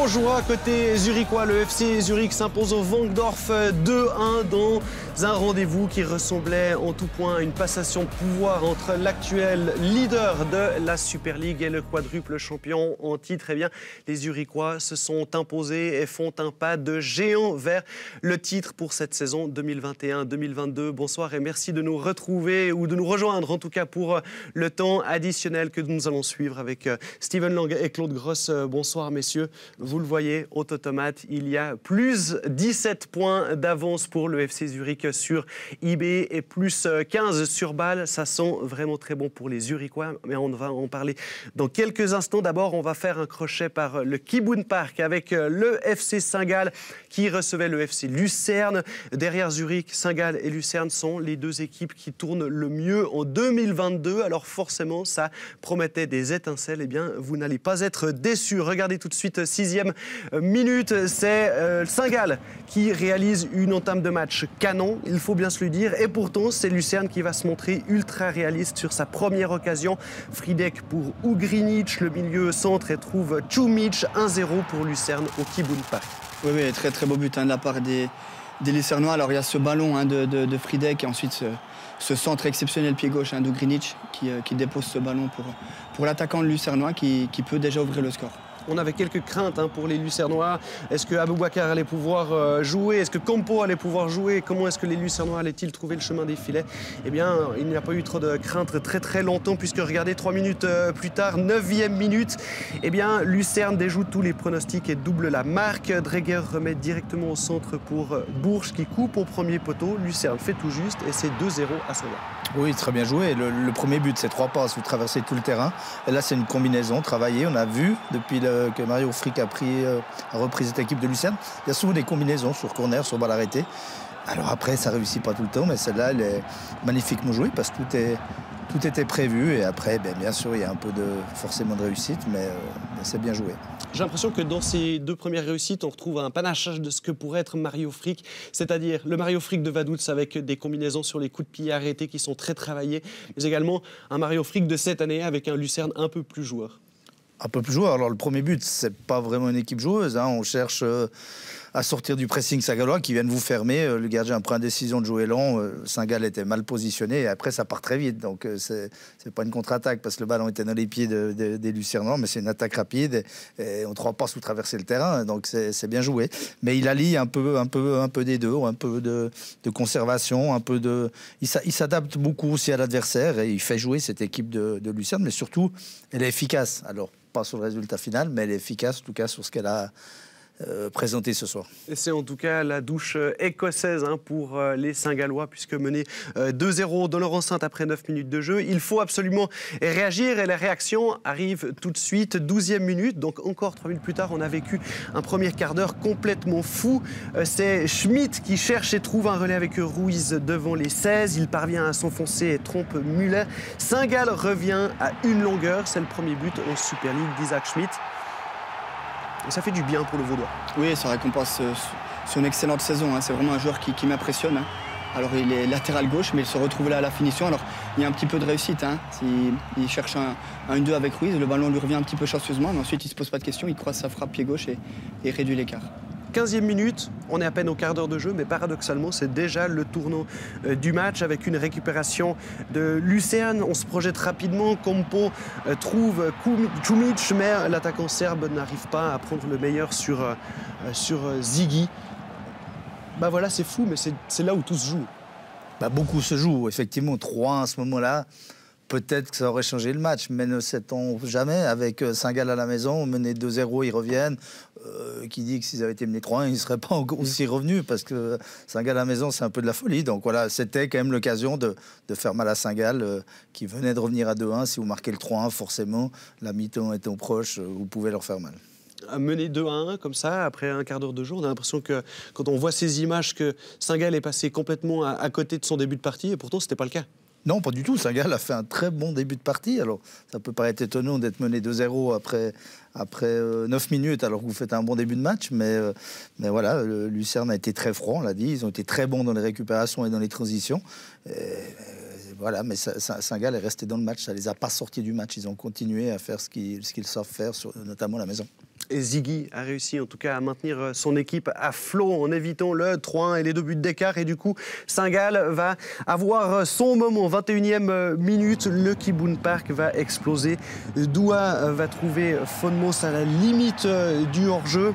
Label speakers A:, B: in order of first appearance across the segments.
A: joie côté zurichois. Le FC Zurich s'impose au Wankdorf 2-1 dans un rendez-vous qui ressemblait en tout point à une passation de pouvoir entre l'actuel leader de la Super League et le quadruple champion en titre. Eh bien, les Zurichois se sont imposés et font un pas de géant vers le titre pour cette saison 2021-2022. Bonsoir et merci de nous retrouver ou de nous rejoindre en tout cas pour le temps additionnel que nous allons suivre avec Steven Lang et Claude Gross. Bonsoir messieurs. Vous le voyez, au automate, il y a plus 17 points d'avance pour le FC Zurich sur IB et plus 15 sur Bâle. Ça sent vraiment très bon pour les Zurichois, mais on va en parler dans quelques instants. D'abord, on va faire un crochet par le Kibun Park avec le FC Saint-Gall qui recevait le FC Lucerne. Derrière Zurich, Saint-Gall et Lucerne sont les deux équipes qui tournent le mieux en 2022. Alors forcément, ça promettait des étincelles. Eh bien, vous n'allez pas être déçus. Regardez tout de suite, 6e minute, c'est Saint-Gall qui réalise une entame de match canon, il faut bien se le dire. Et pourtant, c'est Lucerne qui va se montrer ultra réaliste sur sa première occasion. Fridek pour Ugrinic, le milieu centre, et trouve Čumić. 1-0 pour Lucerne au Kibun Park.
B: Oui, très très beau but de la part des Lucernois. Alors il y a ce ballon de Fridek et ensuite ce centre exceptionnel pied gauche d'Ugrinic qui dépose ce ballon pour l'attaquant lucernois qui peut déjà ouvrir le score.
A: On avait quelques craintes pour les Lucernois. Est-ce que Aboubakar allait pouvoir jouer? Est-ce que Campo allait pouvoir jouer? Comment est-ce que les Lucernois allaient-ils trouver le chemin des filets? Eh bien, il n'y a pas eu trop de craintes très très longtemps, puisque regardez, 3 minutes plus tard, 9e minute, eh bien, Lucerne déjoue tous les pronostics et double la marque. Dreger remet directement au centre pour Bourges qui coupe au premier poteau. Lucerne fait tout juste et c'est 2-0 à Saint-Gall.
C: Oui, très bien joué. Le premier but, c'est 3 passes, vous traversez tout le terrain. Et là, c'est une combinaison travaillée. On a vu depuis que Mario Frick a repris cette équipe de Lucerne. Il y a souvent des combinaisons sur corner, sur balle arrêtée. Alors après, ça ne réussit pas tout le temps, mais celle-là, elle est magnifiquement jouée parce que tout était prévu. Et après, bien sûr, il y a un peu forcément de réussite, mais c'est bien joué.
A: J'ai l'impression que dans ces deux premières réussites, on retrouve un panachage de ce que pourrait être Mario Frick, c'est-à-dire le Mario Frick de Vaduz avec des combinaisons sur les coups de pied arrêtés qui sont très travaillés, mais également un Mario Frick de cette année avec un Lucerne un peu plus joueur.
C: Un peu plus joueur. Alors le premier but, c'est pas vraiment une équipe joueuse. On cherche à sortir du pressing saint-gallois qui viennent vous fermer. Le gardien prend la décision de jouer long. Saint-Gall était mal positionné et après ça part très vite. Donc c'est pas une contre-attaque parce que le ballon était dans les pieds des Lucernois, mais c'est une attaque rapide et on ne croit pas sous traverser le terrain. Donc c'est bien joué. Mais il allie un peu des deux, un peu de conservation, il s'adapte beaucoup aussi à l'adversaire et il fait jouer cette équipe de Lucerne, mais surtout elle est efficace. Alors pas sur le résultat final, mais elle est efficace en tout cas sur ce qu'elle a présenté ce soir.
A: Et c'est en tout cas la douche écossaise pour les Saint-Gallois, puisque menés 2-0 dans leur enceinte après 9 minutes de jeu. Il faut absolument réagir et la réaction arrive tout de suite, 12e minute. Donc encore 3 minutes plus tard, on a vécu un premier quart d'heure complètement fou. C'est Schmitt qui cherche et trouve un relais avec Ruiz devant les 16. Il parvient à s'enfoncer et trompe Müller. Saint-Gall revient à une longueur. C'est le premier but en Super League d'Isaac Schmitt. Et ça fait du bien pour le Vaudois.
B: Oui, ça récompense son excellente saison. C'est vraiment un joueur qui m'impressionne. Alors il est latéral gauche, mais il se retrouve là à la finition. Alors il y a un petit peu de réussite. Il cherche un 1-2 avec Ruiz, le ballon lui revient un petit peu chanceusement, mais ensuite il ne se pose pas de questions, il croise sa frappe pied gauche et réduit l'écart.
A: 15e minute, on est à peine au quart d'heure de jeu, mais paradoxalement, c'est déjà le tournant du match avec une récupération de Lucerne. On se projette rapidement, Campo trouve Čumić, mais l'attaquant serbe n'arrive pas à prendre le meilleur sur Ziggy. Voilà, c'est fou, mais c'est là où tout se joue.
C: Beaucoup se joue, effectivement. 3 à ce moment-là. Peut-être que ça aurait changé le match, mais ne sait-on jamais. Avec Saint-Gall à la maison, menés 2-0, ils reviennent. Qui dit que s'ils avaient été menés 3-1, ils ne seraient pas aussi revenus parce que Saint-Gall à la maison, c'est un peu de la folie. Donc voilà, c'était quand même l'occasion de faire mal à Saint-Gall qui venait de revenir à 2-1. Si vous marquez le 3-1, forcément, la mi-temps étant proche, vous pouvez leur faire mal.
A: Mener 2-1 comme ça, après un quart d'heure de jeu, on a l'impression que quand on voit ces images que Saint-Gall est passé complètement à côté de son début de partie, et pourtant, ce n'était pas le cas.
C: Non, pas du tout. Saint-Gall a fait un très bon début de partie. Alors, ça peut paraître étonnant d'être mené 2-0 après 9 minutes, alors que vous faites un bon début de match. Mais voilà, Lucerne a été très franc, on l'a dit. Ils ont été très bons dans les récupérations et dans les transitions. Voilà, mais Saint-Gall est resté dans le match. Ça ne les a pas sortis du match. Ils ont continué à faire ce qu'ils savent faire, notamment à la maison.
A: Et Ziggy a réussi en tout cas à maintenir son équipe à flot en évitant le 3-1 et les 2 buts d'écart. Et du coup, Saint-Gall va avoir son moment. 21e minute, le Kiboun Park va exploser. Doua va trouver Fonmos à la limite du hors-jeu.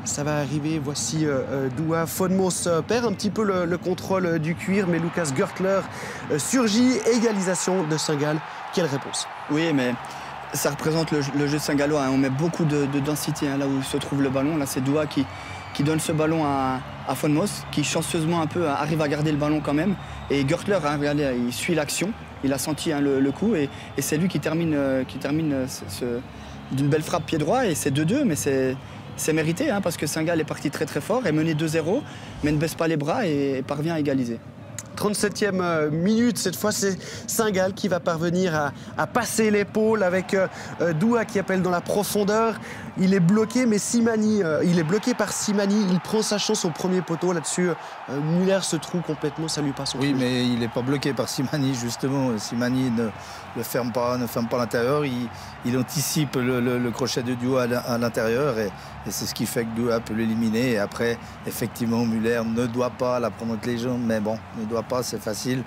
A: Ça va arriver, voici Doua. Fonmos perd un petit peu le contrôle du cuir, mais Lucas Görtler surgit. Égalisation de Saint-Gall. Quelle réponse?
B: Oui, mais ça représente le jeu saint-gallois. On met beaucoup de densité là où se trouve le ballon. Là, c'est Doua qui donne ce ballon à Fonmos, qui chanceusement un peu arrive à garder le ballon quand même. Et Görtler, regardez, il suit l'action. Il a senti le coup et c'est lui qui termine d'une belle frappe pied droit. Et c'est 2-2, mais c'est mérité parce que Saint-Gall est parti très très fort, est mené 2-0, mais ne baisse pas les bras et parvient à égaliser.
A: 37e minute, cette fois c'est Saint-Gall qui va parvenir à passer l'épaule avec Doua qui appelle dans la profondeur. Il est bloqué, mais Simani, il est bloqué par Simani. Il prend sa chance au premier poteau là-dessus. Muller se trouve complètement, ça lui passe.
C: Oui, mais il n'est pas bloqué par Simani justement. Simani ne ferme pas l'intérieur. Il anticipe le crochet de Doua à l'intérieur et c'est ce qui fait que Doua peut l'éliminer. Et après, effectivement, Muller ne doit pas la prendre entre les jambes, mais bon, ne doit pas, c'est facile.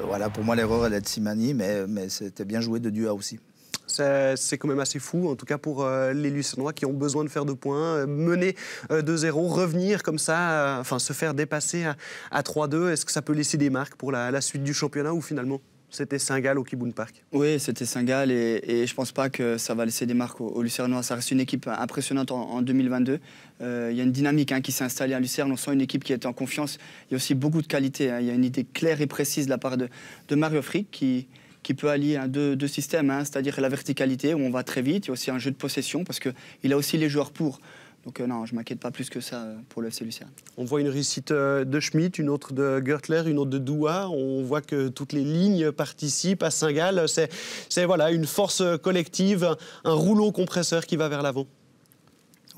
C: Voilà, pour moi, l'erreur, elle est de Simani, mais c'était bien joué de Doua aussi.
A: C'est quand même assez fou, en tout cas pour les Lucénois qui ont besoin de faire 2 points, mener 2-0, revenir comme ça, se faire dépasser à 3-2. Est-ce que ça peut laisser des marques pour la suite du championnat ou finalement c'était Saint-Gall au Kiboun Park? Oui,
B: c'était Saint-Gall et je ne pense pas que ça va laisser des marques aux Lucernois. Ça reste une équipe impressionnante en 2022. Il y a une dynamique qui s'est installée à Lucerne. On sent une équipe qui est en confiance. Il y a aussi beaucoup de qualité. Il y a une idée claire et précise de la part de Mario Frick qui peut allier deux systèmes, c'est-à-dire la verticalité où on va très vite. Il y a aussi un jeu de possession parce qu'il a aussi les joueurs pour. Donc non, je ne m'inquiète pas plus que ça pour le FC Lucerne.
A: On voit une réussite de Schmitt, une autre de Görtler, une autre de Doua. On voit que toutes les lignes participent à Saint-Gall. C'est voilà, une force collective, un rouleau compresseur qui va vers l'avant.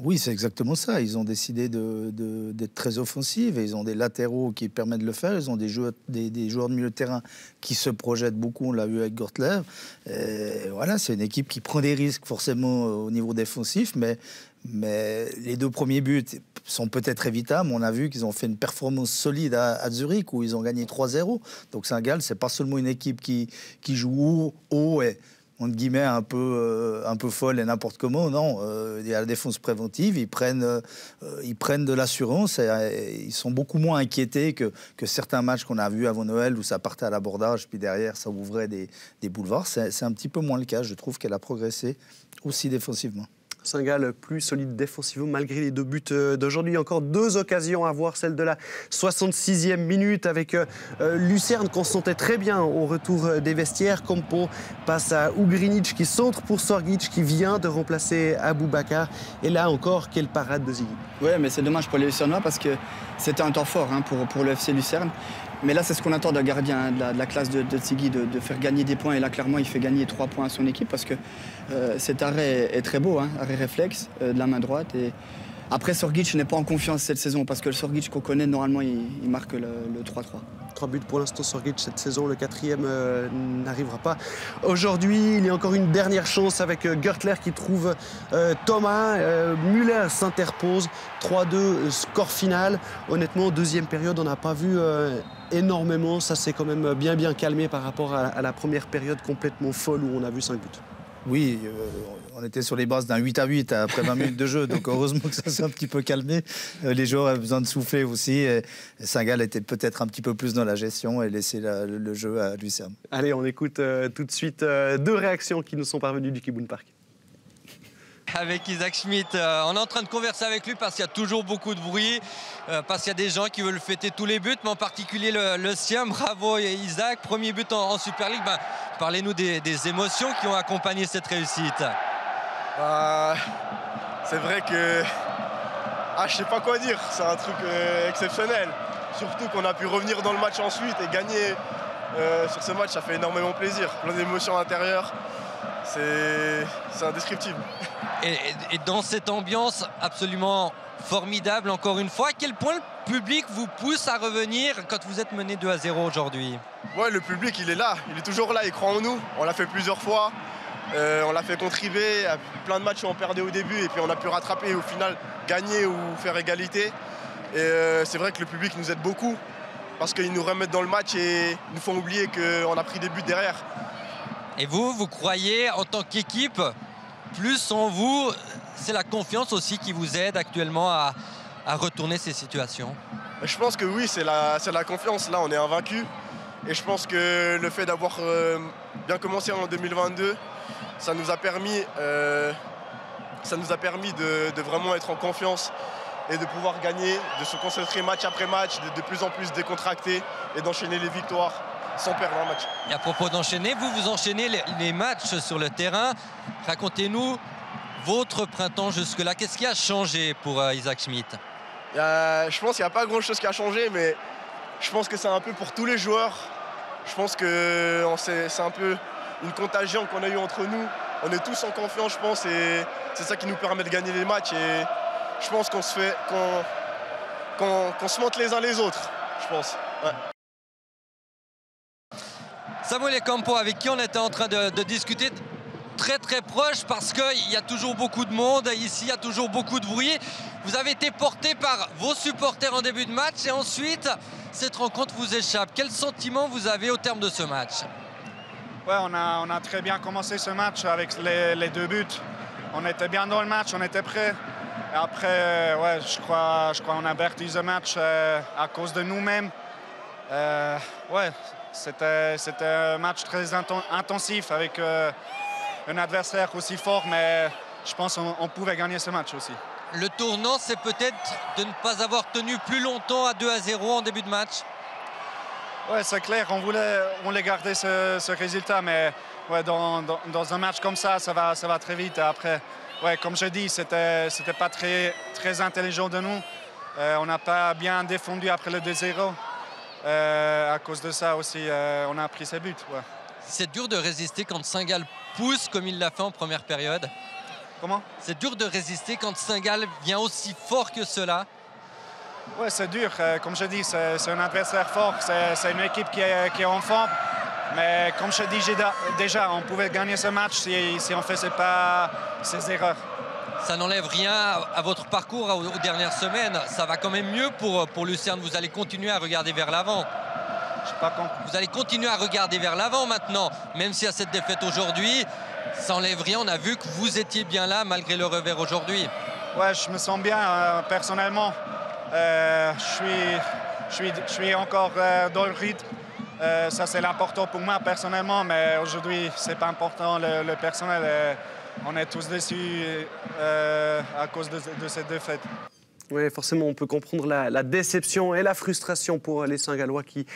C: Oui, c'est exactement ça. Ils ont décidé d'être très offensifs et ils ont des latéraux qui permettent de le faire. Ils ont des joueurs de milieu de terrain qui se projettent beaucoup. On l'a vu avec Görtler. Voilà, c'est une équipe qui prend des risques forcément au niveau défensif, mais les 2 premiers buts sont peut-être évitables. On a vu qu'ils ont fait une performance solide à Zurich où ils ont gagné 3-0. Donc Saint-Gall, c'est pas seulement une équipe qui joue haut et entre guillemets un peu folle et n'importe comment. Non, il y a la défense préventive. Ils prennent de l'assurance et ils sont beaucoup moins inquiétés que certains matchs qu'on a vus avant Noël où ça partait à l'abordage puis derrière ça ouvrait des boulevards. C'est un petit peu moins le cas. Je trouve qu'elle a progressé aussi défensivement.
A: Saint-Gall plus solide défensivement malgré les 2 buts d'aujourd'hui. Encore 2 occasions à voir, celle de la 66e minute avec Lucerne qu'on sentait très bien au retour des vestiaires. Compo passe à Ugrinic qui centre pour Sorgic qui vient de remplacer Aboubakar. Et là encore, quelle parade de Ziggy.
B: Oui, mais c'est dommage pour les Lucernois parce que c'était un temps fort pour le FC Lucerne. Mais là, c'est ce qu'on attend d'un gardien de la classe de Ziggy, de faire gagner des points. Et là, clairement, il fait gagner 3 points à son équipe parce que cet arrêt est très beau, arrêt réflexe de la main droite. Et après, Sorgic n'est pas en confiance cette saison parce que le Sorgic qu'on connaît, normalement, il marque le 3-3.
A: 3 buts pour l'instant, Sorgic cette saison. Le 4e n'arrivera pas. Aujourd'hui, il y a encore une dernière chance avec Görtler qui trouve Thomas. Muller s'interpose. 3-2, score final. Honnêtement, 2e période, on n'a pas vu énormément. Ça s'est quand même bien calmé par rapport à la première période complètement folle où on a vu 5 buts.
C: Oui, on était sur les bases d'un 8-8 après 20 minutes de jeu, donc heureusement que ça s'est un petit peu calmé. Les joueurs avaient besoin de souffler aussi. Et Saint-Gall était peut-être un petit peu plus dans la gestion et laissait le jeu à Lucerne.
A: Allez, on écoute tout de suite 2 réactions qui nous sont parvenues du Kiboun Park.
D: Avec Isaac Schmitt, on est en train de converser avec lui parce qu'il y a toujours beaucoup de bruit, parce qu'il y a des gens qui veulent fêter tous les buts, mais en particulier le sien. Bravo Isaac, premier but en Super League. Parlez-nous des émotions qui ont accompagné cette réussite.
E: C'est vrai que je sais pas quoi dire, c'est un truc exceptionnel. Surtout qu'on a pu revenir dans le match ensuite et gagner sur ce match, ça fait énormément plaisir. Plein d'émotions à l'intérieur, c'est indescriptible.
D: Et dans cette ambiance absolument formidable, encore une fois, à quel point le public vous pousse à revenir quand vous êtes mené 2-0 aujourd'hui?
E: Ouais, le public, il est là, il est toujours là, il croit en nous. On l'a fait plusieurs fois. On l'a fait contribuer à plein de matchs où on perdait au début et puis on a pu rattraper et au final gagner ou faire égalité. Et c'est vrai que le public nous aide beaucoup parce qu'ils nous remettent dans le match et nous font oublier qu'on a pris des buts derrière.
D: Et vous croyez en tant qu'équipe, plus en vous, c'est la confiance aussi qui vous aide actuellement à retourner ces situations?
E: Je pense que oui, c'est la confiance. Là, on est invaincus. Et je pense que le fait d'avoir bien commencé en 2022, ça nous a permis de vraiment être en confiance et de pouvoir gagner, de se concentrer match après match, de plus en plus décontracter et d'enchaîner les victoires sans perdre un match.
D: Et à propos d'enchaîner, vous enchaînez les matchs sur le terrain. Racontez-nous votre printemps jusque-là. Qu'est-ce qui a changé pour Isaac Schmitt?
E: Je pense qu'il n'y a pas grand-chose qui a changé, mais je pense que c'est un peu pour tous les joueurs. Je pense que c'est un peu une contagion qu'on a eue entre nous. On est tous en confiance, je pense, et c'est ça qui nous permet de gagner les matchs. Et je pense qu'on se monte les uns les autres, je pense. Ouais.
D: Samuel Campo, avec qui on était en train de discuter, très proche parce qu'il y a toujours beaucoup de monde, ici il y a toujours beaucoup de bruit. Vous avez été porté par vos supporters en début de match et ensuite cette rencontre vous échappe. Quel sentiment vous avez au terme de ce match?
F: Ouais, on a très bien commencé ce match avec les 2 buts. On était bien dans le match, on était prêts. Et après, ouais, je crois qu'on a perdu ce match à cause de nous-mêmes. Ouais, c'était un match très intensif avec un adversaire aussi fort, mais je pense qu'on pouvait gagner ce match aussi.
D: Le tournant, c'est peut-être de ne pas avoir tenu plus longtemps à 2-0 en début de match.
F: Ouais, c'est clair, on voulait garder ce résultat, mais ouais, dans un match comme ça va très vite. Après, ouais, comme je dis, c'était pas très intelligent de nous. On n'a pas bien défendu après le 2-0. À cause de ça aussi, on a pris ses buts. Ouais.
D: C'est dur de résister quand Saint-Gall pousse comme il l'a fait en première période.
F: Comment?
D: C'est dur de résister quand Saint-Gall vient aussi fort que cela.
F: Oui, c'est dur. Comme je dis, c'est un adversaire fort. C'est une équipe qui est en forme. Mais comme je dis déjà, on pouvait gagner ce match si on ne faisait pas ces erreurs.
D: Ça n'enlève rien à votre parcours aux dernières semaines. Ça va quand même mieux pour Lucerne. Vous allez continuer à regarder vers l'avant.
F: Je sais pas quand.
D: Vous allez continuer à regarder vers l'avant maintenant. Même s'il y a cette défaite aujourd'hui, ça n'enlève rien. On a vu que vous étiez bien là malgré le revers aujourd'hui.
F: Ouais, je me sens bien personnellement. Je suis encore dans le rythme. Ça, c'est l'important pour moi personnellement, mais aujourd'hui, c'est pas important le personnel. On est tous déçus à cause de cette défaite.
A: Oui, forcément, on peut comprendre la déception et la frustration pour les Saint-Gallois qui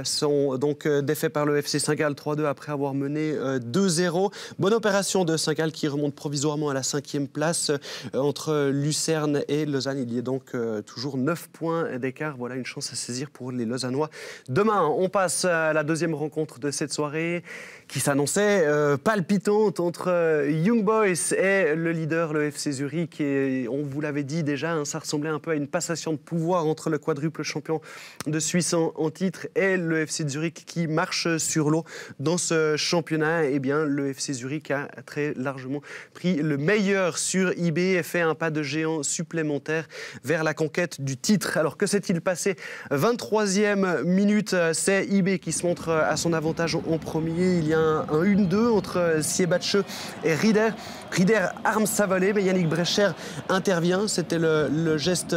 A: sont donc défaits par le FC Saint-Gall 3-2 après avoir mené 2-0. Bonne opération de Saint-Gall qui remonte provisoirement à la 5e place entre Lucerne et Lausanne. Il y a donc toujours 9 points d'écart. Voilà une chance à saisir pour les Lausannois. Demain, on passe à la 2e rencontre de cette soirée qui s'annonçait palpitante entre Young Boys et le leader, le FC Zurich. Et on vous l'avait dit déjà, ça ressemblait un peu à une passation de pouvoir entre le quadruple champion de Suisse en titre et le FC Zurich qui marche sur l'eau dans ce championnat. Eh bien, le FC Zurich a très largement pris le meilleur sur IB et fait un pas de géant supplémentaire vers la conquête du titre. Alors que s'est-il passé? 23e minute, c'est IB qui se montre à son avantage en premier. Il y a un 1-2 entre Siebatche et Rieder. Rieder arme sa volée, mais Yannick Brecher intervient. C'était le geste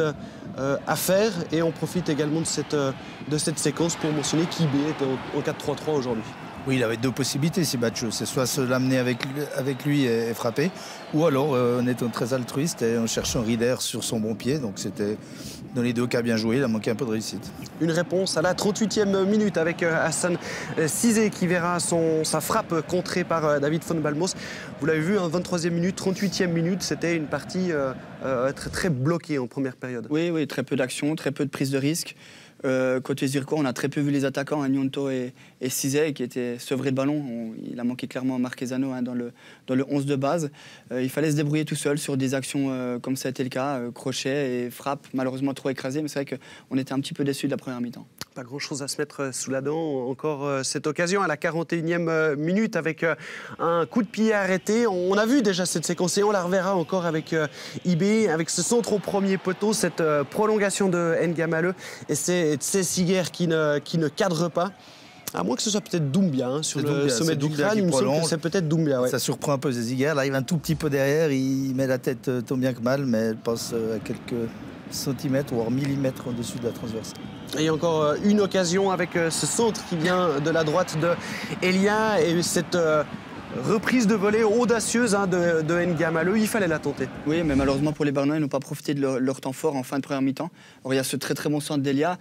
A: à faire. Et on profite également de cette séquence pour mentionner qu'IB était en 4-3-3 aujourd'hui.
C: Oui, il avait 2 possibilités, Siebatche. C'est soit se l'amener avec lui et frapper, ou alors en étant très altruiste et en cherchant Rieder sur son bon pied. Donc c'était dans les 2 cas bien joué, il a manqué un peu de réussite.
A: Une réponse à la 38e minute avec Hassan Cizé qui verra sa frappe contrée par David von Balmos. Vous l'avez vu, 23e minute, 38e minute, c'était une partie très bloquée en première période.
B: Oui, très peu d'action, très peu de prise de risque. Côté Zurich, on a très peu vu les attaquants, Gnonto et Cizé, qui étaient sevrés de ballon. Il a manqué clairement Marquezano dans le 11 de base. Il fallait se débrouiller tout seul sur des actions comme ça a été le cas, crochet et frappe, malheureusement trop écrasé, mais c'est vrai qu'on était un petit peu déçus de la première mi-temps.
A: Pas grand-chose à se mettre sous la dent, encore cette occasion à la 41e minute avec un coup de pied arrêté. On a vu déjà cette séquence et on la reverra encore avec IB, avec ce centre au premier poteau, cette prolongation de N'Gamale et c'est Tsessiger qui ne cadre pas. À moins que ce soit peut-être Doumbia sur le sommet du crâne, il me semble que c'est peut-être Doumbia. Ouais.
C: Ça surprend un peu Tsessiger, là il va un tout petit peu derrière, il met la tête tant bien que mal, mais elle passe à quelques centimètres, voire millimètres au-dessus de la transversale.
A: Et encore une occasion avec ce centre qui vient de la droite de Elia et cette reprise de volée audacieuse de N'Gamale. Il fallait la tenter.
B: Oui, mais malheureusement pour les Bernois, ils n'ont pas profité de leur temps fort en fin de première mi-temps. Alors il y a ce très très bon centre d'Elia.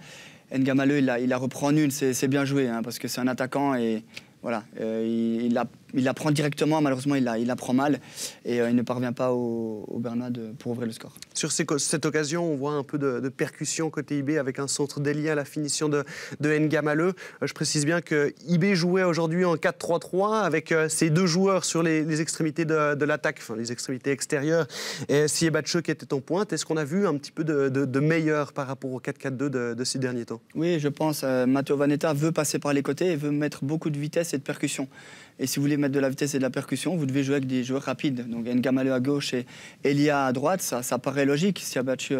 B: N'Gamale, il la reprend en une, c'est bien joué, parce que c'est un attaquant et voilà, il la prend directement, malheureusement il la prend mal et il ne parvient pas aux Bernois pour ouvrir le score.
A: Sur cette occasion, on voit un peu de percussion côté IB avec un centre d'Elia à la finition de N'Gamale. Je précise bien que IB jouait aujourd'hui en 4-3-3 avec ses deux joueurs sur les extrémités de l'attaque, enfin les extrémités extérieures, et Siebatche qui était en pointe. Est-ce qu'on a vu un petit peu de meilleur par rapport au 4-4-2 de ces derniers temps?
B: Oui, je pense. Matteo Vanetta veut passer par les côtés et veut mettre beaucoup de vitesse et de percussion. Et si vous voulez mettre de la vitesse et de la percussion, vous devez jouer avec des joueurs rapides. Donc N'Gamale à gauche et Elia à droite, ça paraît logique. Siebatche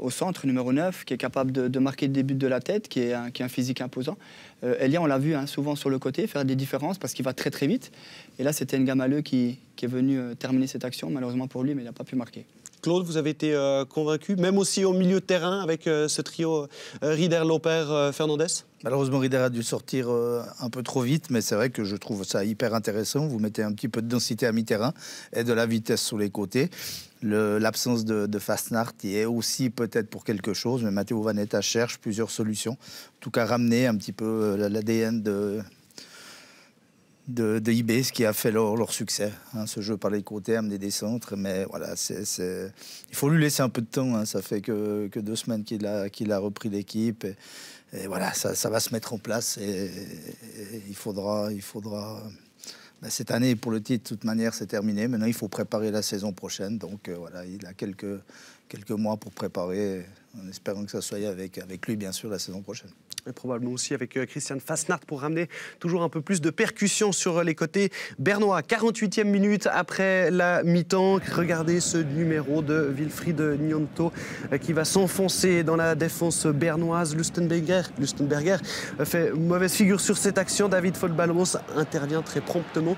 B: au centre, numéro 9, qui est capable de marquer des buts de la tête, qui est un physique imposant. Elia, on l'a vu souvent sur le côté, faire des différences parce qu'il va très très vite. Et là, c'était N'Gamale qui est venu terminer cette action, malheureusement pour lui, mais il n'a pas pu marquer.
A: Claude, vous avez été convaincu, même aussi au milieu de terrain avec ce trio Rieder, Loper, Fernandez?
C: Malheureusement, Rieder a dû sortir un peu trop vite, mais c'est vrai que je trouve ça hyper intéressant. Vous mettez un petit peu de densité à mi-terrain et de la vitesse sur les côtés. L'absence de Fastnacht y est aussi peut-être pour quelque chose, mais Matteo Vanetta cherche plusieurs solutions. En tout cas, ramener un petit peu l'ADN de IB, ce qui a fait leur succès. Ce jeu par les côtés, amener des centres, mais voilà, il faut lui laisser un peu de temps. Ça fait que 2 semaines qu'il a repris l'équipe. Et voilà, ça va se mettre en place et il faudra cette année, pour le titre, de toute manière, c'est terminé. Maintenant, il faut préparer la saison prochaine. Donc voilà, il a quelques mois pour préparer, en espérant que ça soit avec lui, bien sûr, la saison prochaine.
A: Et probablement aussi avec Christian Fastnacht pour ramener toujours un peu plus de percussion sur les côtés bernois. 48e minute après la mi-temps. Regardez ce numéro de Wilfried Gnonto qui va s'enfoncer dans la défense bernoise. Lustenberger fait mauvaise figure sur cette action. David Fold-Balmos intervient très promptement.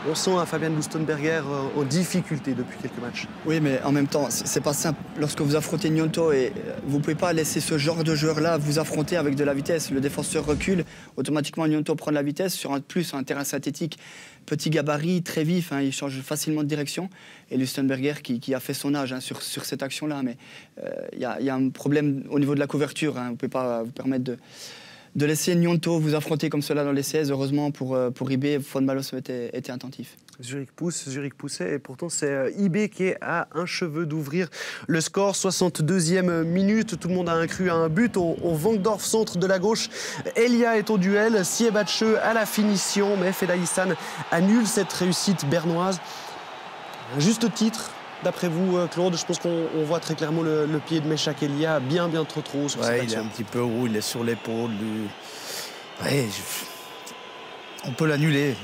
A: On sent un Fabian Lustenberger en difficulté depuis quelques matchs.
B: Oui, mais en même temps, c'est pas simple. Lorsque vous affrontez Gnonto, et vous pouvez pas laisser ce genre de joueur-là vous affronter avec de la vitesse. Le défenseur recule, automatiquement Gnonto prend de la vitesse sur un terrain synthétique, petit gabarit, très vif, il change facilement de direction. Et Lustenberger qui a fait son âge sur cette action-là, mais il y a un problème au niveau de la couverture. Vous ne pouvez pas vous permettre de laisser Gnonto vous affronter comme cela dans les 16. Heureusement pour IB, Fold-Balmos était attentif.
A: Zurich poussait et pourtant c'est IB qui est à un cheveu d'ouvrir le score. 62e minute, tout le monde a inclus à un but au Vangdorf, centre de la gauche. Elia est au duel, Siebatche à la finition, mais Fedaïssan annule cette réussite bernoise. Un juste titre. D'après vous, Claude, je pense qu'on voit très clairement le pied de Meshak Elia bien trop haut sur cette action.
C: Il est un petit peu haut, il est sur l'épaule. On peut l'annuler.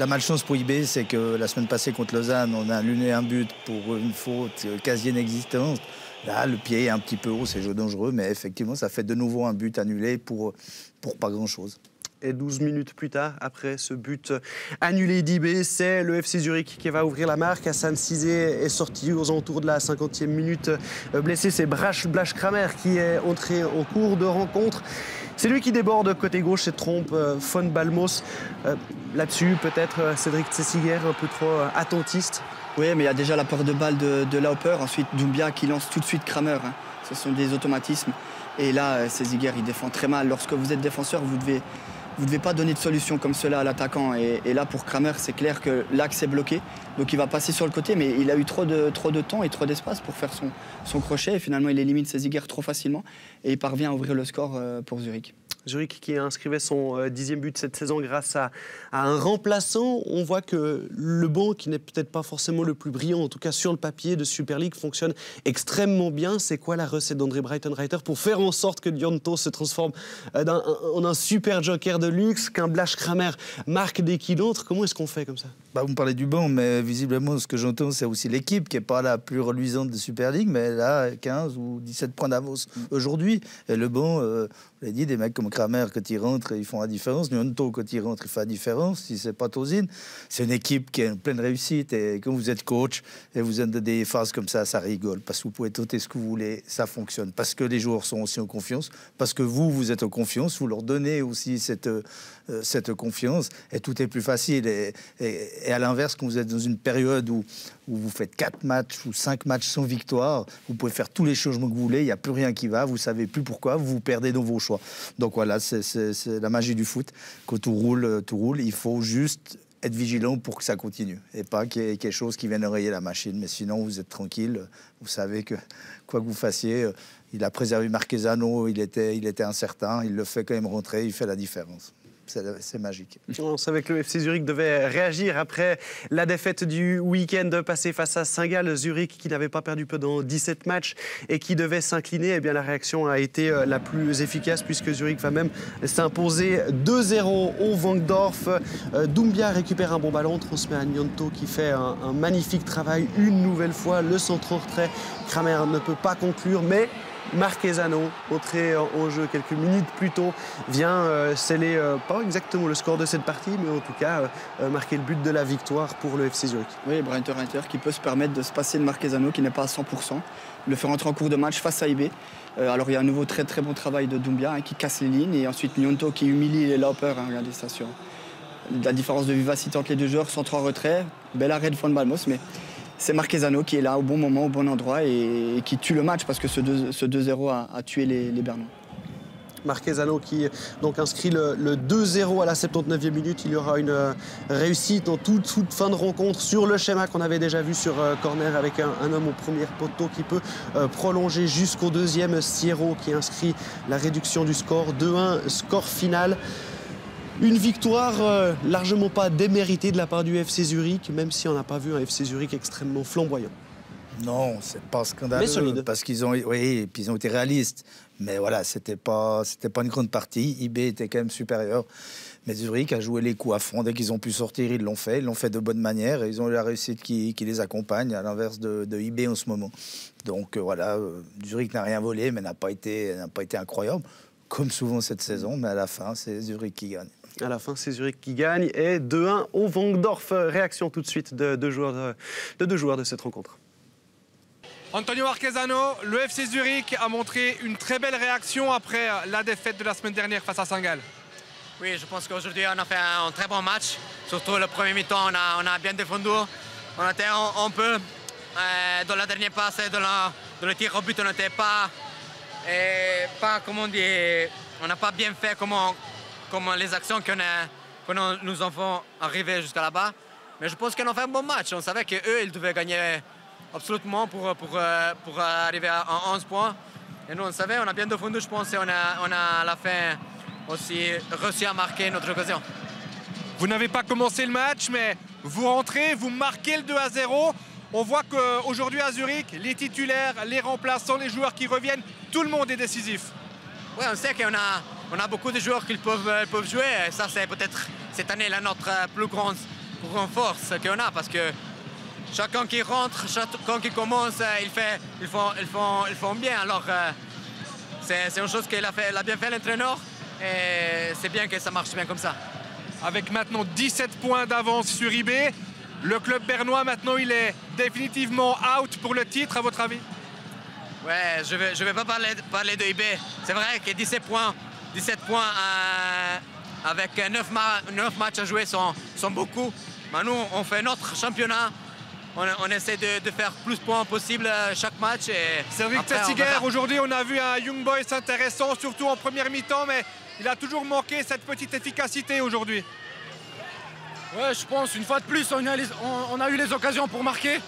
C: La malchance pour IB, c'est que la semaine passée contre Lausanne, on a annulé un but pour une faute quasi inexistante. Là, le pied est un petit peu haut, c'est jeu dangereux, mais effectivement, ça fait de nouveau un but annulé pour pas grand-chose.
A: Et 12 minutes plus tard, après ce but annulé d'IB, c'est le FC Zurich qui va ouvrir la marque. Hassan Cizé est sorti aux alentours de la 50e minute blessé. C'est Blaž Kramer qui est entré en cours de rencontre. C'est lui qui déborde côté gauche et trompe Fold-Balmos. Là-dessus, peut-être Cédric Tsessiger un peu trop attentiste.
B: Oui, mais il y a déjà la peur de balle de Lauper. Ensuite, Doumbia qui lance tout de suite Kramer. Ce sont des automatismes. Et là, Tsessiger, il défend très mal. Lorsque vous êtes défenseur, vous devez pas donner de solution comme cela à l'attaquant. Et là, pour Kramer, c'est clair que l'axe est bloqué. Donc il va passer sur le côté, mais il a eu trop de temps et trop d'espace pour faire son crochet. Et finalement, il élimine Tsessiger trop facilement. Et il parvient à ouvrir le score pour Zurich.
A: Zurich qui inscrivait son 10e but cette saison grâce à un remplaçant. On voit que le banc, qui n'est peut-être pas forcément le plus brillant, en tout cas sur le papier de Super League, fonctionne extrêmement bien. C'est quoi la recette d'André Breitenreiter pour faire en sorte que Gnonto se transforme en un super joker de luxe, qu'un Blaž Kramer marque dès qu'il entre? Comment est-ce qu'on fait comme ça?
C: Vous me parlez du banc, mais visiblement, ce que j'entends, c'est aussi l'équipe qui n'est pas la plus reluisante de Super League, mais elle a 15 ou 17 points d'avance aujourd'hui. Et le banc, vous l'avez dit, des mecs comme Kramer, quand ils rentrent, ils font la différence. Gnonto, quand il rentre, il fait la différence. Si c'est pas Tozin, c'est une équipe qui est en pleine réussite. Et quand vous êtes coach et vous êtes dans des phases comme ça rigole. Parce que vous pouvez tenter ce que vous voulez, ça fonctionne. Parce que les joueurs sont aussi en confiance. Parce que vous êtes en confiance. Vous leur donnez aussi cette confiance. Et tout est plus facile. Et à l'inverse, quand vous êtes dans une période où vous faites 4 matchs ou 5 matchs sans victoire, vous pouvez faire tous les changements que vous voulez, il n'y a plus rien qui va, vous ne savez plus pourquoi, vous perdez dans vos choix. Donc voilà, c'est la magie du foot. Quand tout roule, il faut juste être vigilant pour que ça continue et pas qu'il y ait quelque chose qui vienne enrayer la machine. Mais sinon, vous êtes tranquille, vous savez que quoi que vous fassiez, il a préservé Marquezano, il était incertain, il le fait quand même rentrer, il fait la différence. C'est magique.
A: On savait que le FC Zurich devait réagir après la défaite du week-end passé face à Saint-Gall. Zurich qui n'avait pas perdu pendant 17 matchs et qui devait s'incliner. Eh bien, la réaction a été la plus efficace puisque Zurich va même s'imposer 2-0 au Vangdorf. Doumbia récupère un bon ballon, transmet à Gnonto qui fait un magnifique travail une nouvelle fois. Le centre en retrait, Kramer ne peut pas conclure, mais Marquezano, entré en jeu quelques minutes plus tôt, vient sceller pas exactement le score de cette partie, mais en tout cas marquer le but de la victoire pour le FC Zurich.
B: Oui, Breitenreiter qui peut se permettre de se passer de Marquezano qui n'est pas à 100%, le faire entrer en cours de match face à IB. Alors il y a un nouveau très très bon travail de Doumbia qui casse les lignes et ensuite Gnonto qui humilie les Lauper. Regardez ça sur la différence de vivacité entre les deux joueurs, centre en retrait, bel arrêt de Von Balmos, mais c'est Marquezano qui est là au bon moment, au bon endroit et qui tue le match parce que ce 2-0 a tué les Bernois.
A: Marquezano qui donc inscrit le 2-0 à la 79e minute. Il y aura une réussite en toute fin de rencontre sur le schéma qu'on avait déjà vu sur corner avec un homme au premier poteau qui peut prolonger jusqu'au deuxième. Sierro qui inscrit la réduction du score 2-1, score final. Une victoire largement pas déméritée de la part du FC Zurich, même si on n'a pas vu un FC Zurich extrêmement flamboyant.
C: Non, c'est pas scandaleux.
A: Mais solide.
C: Parce qu'ils ont, et puis ils ont été réalistes. Mais voilà, c'était pas une grande partie. IB était quand même supérieur. Mais Zurich a joué les coups à fond. Dès qu'ils ont pu sortir, ils l'ont fait. Ils l'ont fait de bonne manière. Et ils ont eu la réussite qui les accompagne, à l'inverse de IB en ce moment. Donc voilà, Zurich n'a rien volé, mais n'a pas été incroyable. Comme souvent cette saison. Mais à la fin, c'est Zurich qui gagne.
A: À la fin, c'est Zurich qui gagne. Et 2-1 au Vangdorf. Réaction tout de suite de deux joueurs de cette rencontre.
G: Antonio Marquezano, le FC Zurich a montré une très belle réaction après la défaite de la semaine dernière face à Saint-Gall.
H: Oui, je pense qu'aujourd'hui on a fait un très bon match. Surtout le premier mi-temps, on a bien défendu. On était un peu dans la dernière passe, dans le tir au but, on n'était pas comment on dit, on n'a pas bien fait comme les actions que nous avons arrivé jusqu'à là-bas. Mais je pense qu'on a fait un bon match. On savait qu'eux, ils devaient gagner absolument pour arriver à 11 points. Et nous, on savait, on a bien défendu, je pense, et on a à la fin aussi réussi à marquer notre occasion.
G: Vous n'avez pas commencé le match, mais vous rentrez, vous marquez le 2-0. On voit qu'aujourd'hui à Zurich, les titulaires, les remplaçants, les joueurs qui reviennent, tout le monde est décisif.
H: Oui, on sait qu'on a beaucoup de joueurs qui peuvent jouer. Et ça, c'est peut-être cette année notre plus grande force qu'on a, parce que chacun qui rentre, chacun qui commence, ils font bien. Alors, c'est une chose qu'il a bien fait l'entraîneur. Et c'est bien que ça marche bien comme ça.
G: Avec maintenant 17 points d'avance sur IB, le club bernois maintenant il est définitivement out pour le titre, à votre avis?
H: Ouais, je vais pas parler de IB. C'est vrai que 17 points avec 9 matchs à jouer sont beaucoup. Mais nous, on fait notre championnat. On essaie de faire plus de points possible chaque match.
G: Cédric Tessiger, aujourd'hui on a vu un Young Boys intéressant, surtout en première mi-temps, mais il a toujours manqué cette petite efficacité aujourd'hui.
I: Ouais, je pense, une fois de plus, on a eu les occasions pour marquer.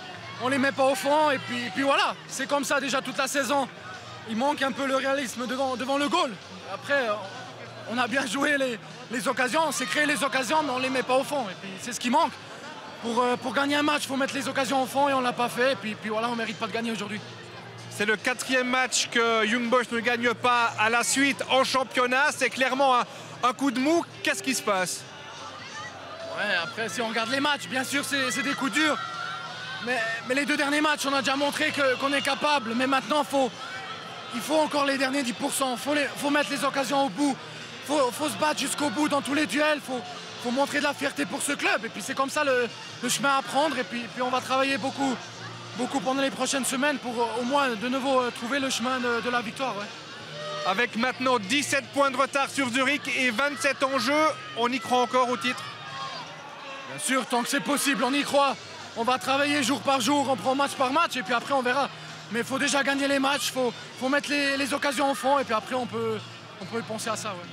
I: On les met pas au fond et puis voilà. C'est comme ça déjà toute la saison. Il manque un peu le réalisme devant le goal. Après, on a bien joué les occasions, on s'est créé les occasions, mais on ne les met pas au fond. Et puis c'est ce qui manque. Pour gagner un match, il faut mettre les occasions au fond et on ne l'a pas fait. Et puis voilà, on ne mérite pas de gagner aujourd'hui.
G: C'est le 4e match que Young Boys ne gagne pas à la suite en championnat. C'est clairement un coup de mou. Qu'est-ce qui se passe?
I: Ouais, après, si on regarde les matchs, bien sûr, c'est des coups durs. Mais les 2 derniers matchs, on a déjà montré qu'on est capable. Mais maintenant, il faut encore les derniers 10%. Il faut mettre les occasions au bout. Il faut se battre jusqu'au bout dans tous les duels. Il faut montrer de la fierté pour ce club. Et puis c'est comme ça le chemin à prendre. Et puis on va travailler beaucoup pendant les prochaines semaines pour au moins de nouveau trouver le chemin de la victoire. Ouais.
G: Avec maintenant 17 points de retard sur Zurich et 27 en jeu, on y croit encore au titre?
I: Bien sûr, tant que c'est possible, on y croit. On va travailler jour par jour, on prend match par match et puis après on verra. Mais il faut déjà gagner les matchs, il faut mettre les occasions au fond et puis après on peut y penser à ça. Ouais.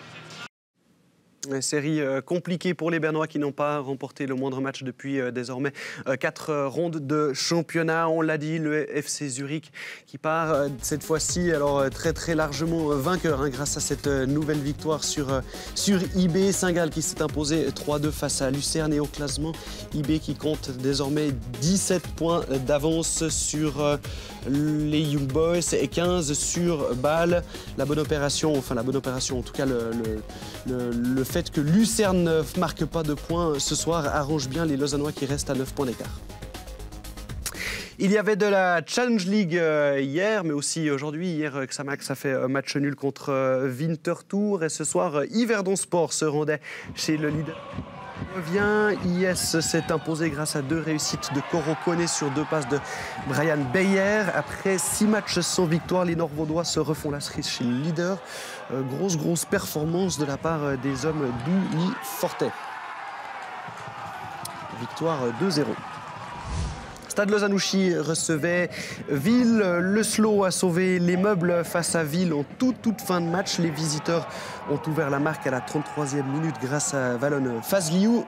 A: Une série compliquée pour les Bernois qui n'ont pas remporté le moindre match depuis désormais 4 rondes de championnat. On l'a dit, le FC Zurich qui part cette fois-ci alors très très largement vainqueur grâce à cette nouvelle victoire sur IB. Saint-Gall qui s'est imposé 3-2 face à Lucerne et au classement IB qui compte désormais 17 points d'avance sur les Young Boys et 15 sur Bâle. La bonne opération, en tout cas le fait que Lucerne ne marque pas de points ce soir arrange bien les Lausannois qui restent à 9 points d'écart. Il y avait de la Challenge League hier, mais aussi aujourd'hui. Hier, Xamax a fait match nul contre Winterthur. Et ce soir, Yverdon Sport se rendait chez le leader. IS s'est imposé grâce à 2 réussites de Coro Koné sur 2 passes de Brian Beyer. Après 6 matchs sans victoire, les Nord-Vaudois se refont la cerise chez le leader. Grosse performance de la part des hommes d'Ouli Fortet. Victoire 2-0. Stade Lausanne-Ouchy recevait Ville. Le Slow a sauvé les meubles face à Ville en toute fin de match. Les visiteurs ont ouvert la marque à la 33e minute grâce à Valon Fazliou.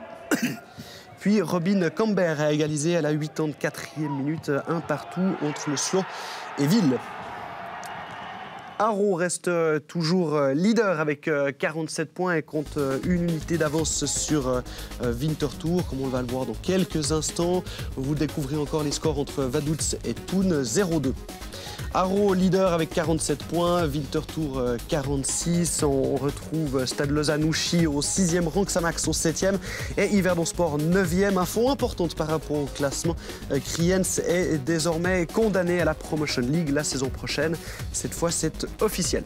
A: Puis Robin Cambert a égalisé à la 84e minute, 1 partout entre le Slow et Ville. Haro reste toujours leader avec 47 points et compte une unité d'avance sur Winterthur, comme on va le voir dans quelques instants. Vous découvrez encore les scores entre Vaduz et Thun, 0-2. Haro leader avec 47 points, Winterthur 46. On retrouve Stade Lausanne-Ouchy au 6e rang, Xamax au 7e et Yverdon Sport 9e. Info importante par rapport au classement. Kriens est désormais condamné à la Promotion League la saison prochaine. Cette fois, c'est officiel.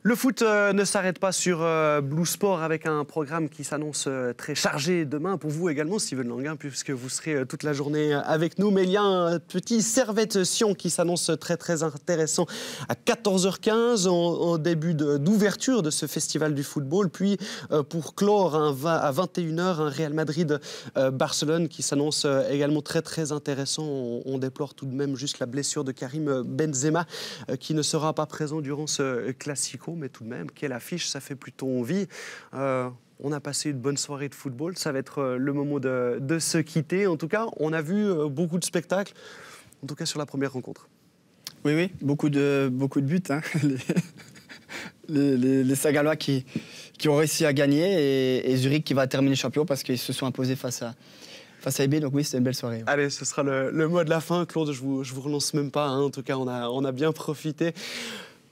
A: Le foot ne s'arrête pas sur Blue Sport avec un programme qui s'annonce très chargé demain pour vous également, Steven Languin, puisque vous serez toute la journée avec nous. Mais il y a un petit Servette-Sion qui s'annonce très intéressant à 14h15 en début d'ouverture de ce festival du football. Puis pour clore à 21h, un Real Madrid-Barcelone qui s'annonce également très intéressant. On déplore tout de même juste la blessure de Karim Benzema qui ne sera pas présent durant ce Classico. Mais tout de même, quelle affiche, ça fait plutôt envie. On a passé une bonne soirée de football, ça va être le moment de se quitter. En tout cas, on a vu beaucoup de spectacles, en tout cas sur la première rencontre.
B: Oui, beaucoup de buts. Hein. Les Saint-Gallois qui ont réussi à gagner et Zurich qui va terminer champion parce qu'ils se sont imposés face à IB, donc oui, c'était une belle soirée. Ouais.
A: Allez, ce sera le mot de la fin. Claude, je vous relance même pas, hein. En tout cas, on a bien profité.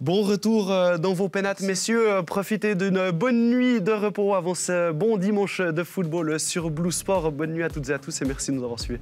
A: Bon retour dans vos pénates, messieurs. Profitez d'une bonne nuit de repos avant ce bon dimanche de football sur Blue Sport. Bonne nuit à toutes et à tous et merci de nous avoir suivis.